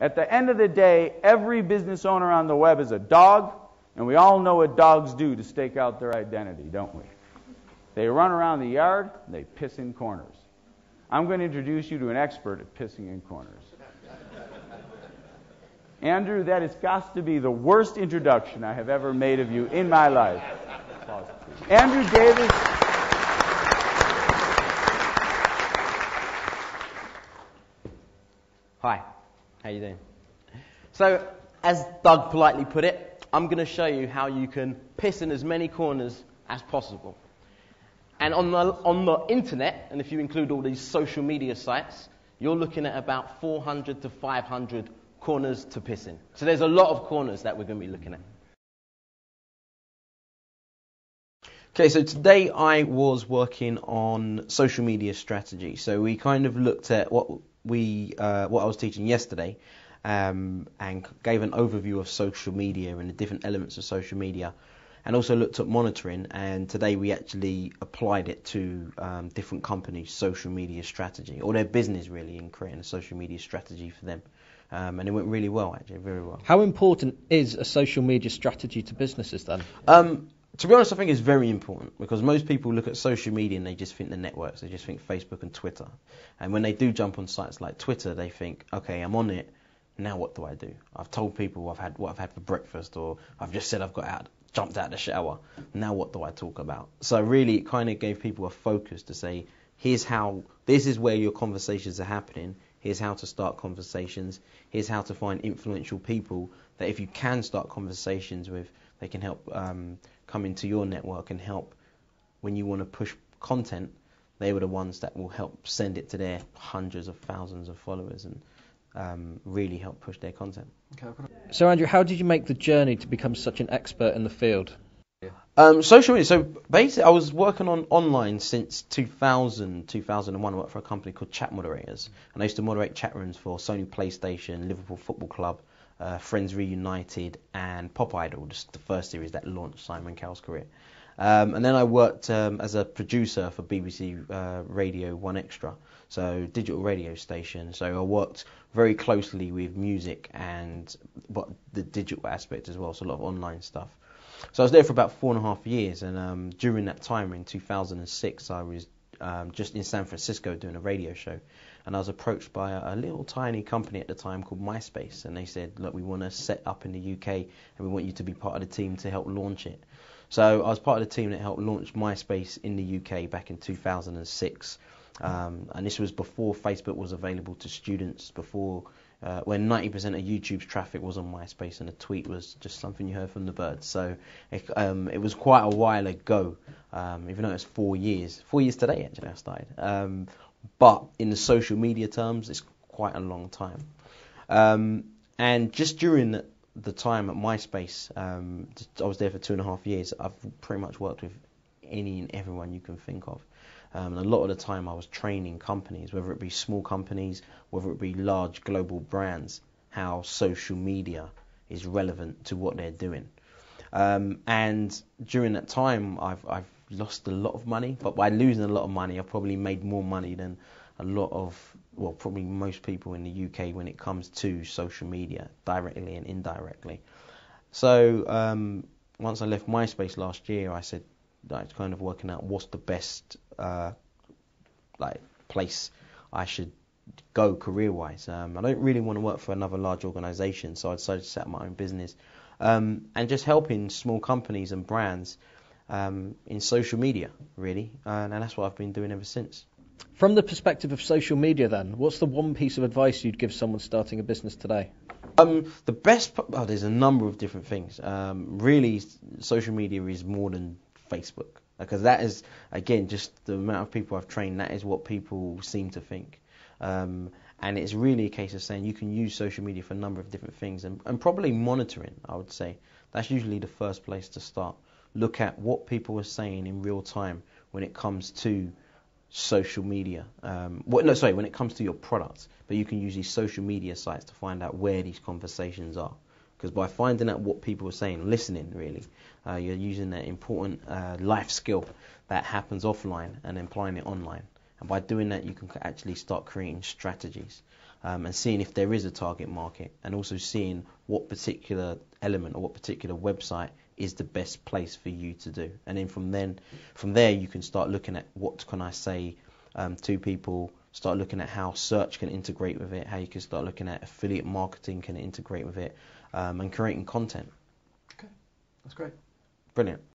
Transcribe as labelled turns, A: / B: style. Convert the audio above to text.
A: At the end of the day, every business owner on the web is a dog, and we all know what dogs do to stake out their identity, don't we? They run around the yard, and they piss in corners. I'm going to introduce you to an expert at pissing in corners. Andrew, that has got to be the worst introduction I have ever made of you in my life. Andrew Davis.
B: Hi, how you doing? So, as Doug politely put it, I'm going to show you how you can piss in as many corners as possible. And on the internet, and if you include all these social media sites, you're looking at about 400 to 500 corners to piss in. So there's a lot of corners that we're going to be looking at. Okay, so today I was working on social media strategy. So we kind of looked at what I was teaching yesterday, and gave an overview of social media and the different elements of social media, and also looked at monitoring. And today we actually applied it to different companies' social media strategy, or their business really, in creating a social media strategy for them. And it went really well, actually, very well.
C: How important is a social media strategy to businesses then?
B: To be honest, I think it's very important, because most people look at social media and they just think the networks. They just think Facebook and Twitter. And when they do jump on sites like Twitter, they think, okay, I'm on it. Now what do I do? I've told people I've had for breakfast, or I've just said I've jumped out of the shower. Now what do I talk about? So really, it kind of gave people a focus to say, this is where your conversations are happening. Here's how to start conversations. Here's how to find influential people that if you can start conversations with, they can help come into your network and help when you want to push content. They were the ones that will help send it to their hundreds of thousands of followers and really help push their content.
C: So Andrew, how did you make the journey to become such an expert in the field?
B: Social media. So basically, I was working on online since 2001. I worked for a company called Chat Moderators, and I used to moderate chat rooms for Sony PlayStation, Liverpool Football Club, Friends Reunited, and Pop Idol, just the first series that launched Simon Cowell's career. And then I worked as a producer for BBC Radio 1 Extra, so digital radio station. So I worked very closely with music and the digital aspect as well, so a lot of online stuff. So I was there for about 4.5 years, and during that time, in 2006, I was just in San Francisco doing a radio show, and I was approached by a little tiny company at the time called MySpace, and they said, look, we want to set up in the UK, and we want you to be part of the team to help launch it. So I was part of the team that helped launch MySpace in the UK back in 2006, and this was before Facebook was available to students, before when 90% of YouTube's traffic was on MySpace, and a tweet was just something you heard from the birds. So it was quite a while ago, even though it's 4 years. 4 years today, actually, I started. But in the social media terms, it's quite a long time. And just during the time at MySpace, I was there for 2.5 years. I've pretty much worked with any and everyone you can think of. And a lot of the time I was training companies, whether it be small companies, whether it be large global brands, how social media is relevant to what they're doing. And during that time, I've lost a lot of money, but by losing a lot of money, I've probably made more money than probably most people in the UK when it comes to social media, directly and indirectly. So once I left MySpace last year, I said, I was kind of working out what's the best place I should go career-wise. I don't really want to work for another large organisation, so I decided to set up my own business and just helping small companies and brands in social media, really, and that's what I've been doing ever since.
C: From the perspective of social media then, what's the one piece of advice you'd give someone starting a business today?
B: There's a number of different things. Really, social media is more than Facebook, because that is, again, just the amount of people I've trained, that is what people seem to think. And it's really a case of saying you can use social media for a number of different things, and probably monitoring, I would say. That's usually the first place to start. Look at what people are saying in real time when it comes to social media. When it comes to your products. But you can use these social media sites to find out where these conversations are. Because by finding out what people are saying, listening really, you're using that important life skill that happens offline and applying it online. And by doing that, you can actually start creating strategies. and seeing if there is a target market, and also seeing what particular element or what particular website is the best place for you to do. And then from there you can start looking at what can I say to people, start looking at how search can integrate with it, how you can start looking at affiliate marketing can integrate with it, and creating content.
D: Okay, that's great.
B: Brilliant.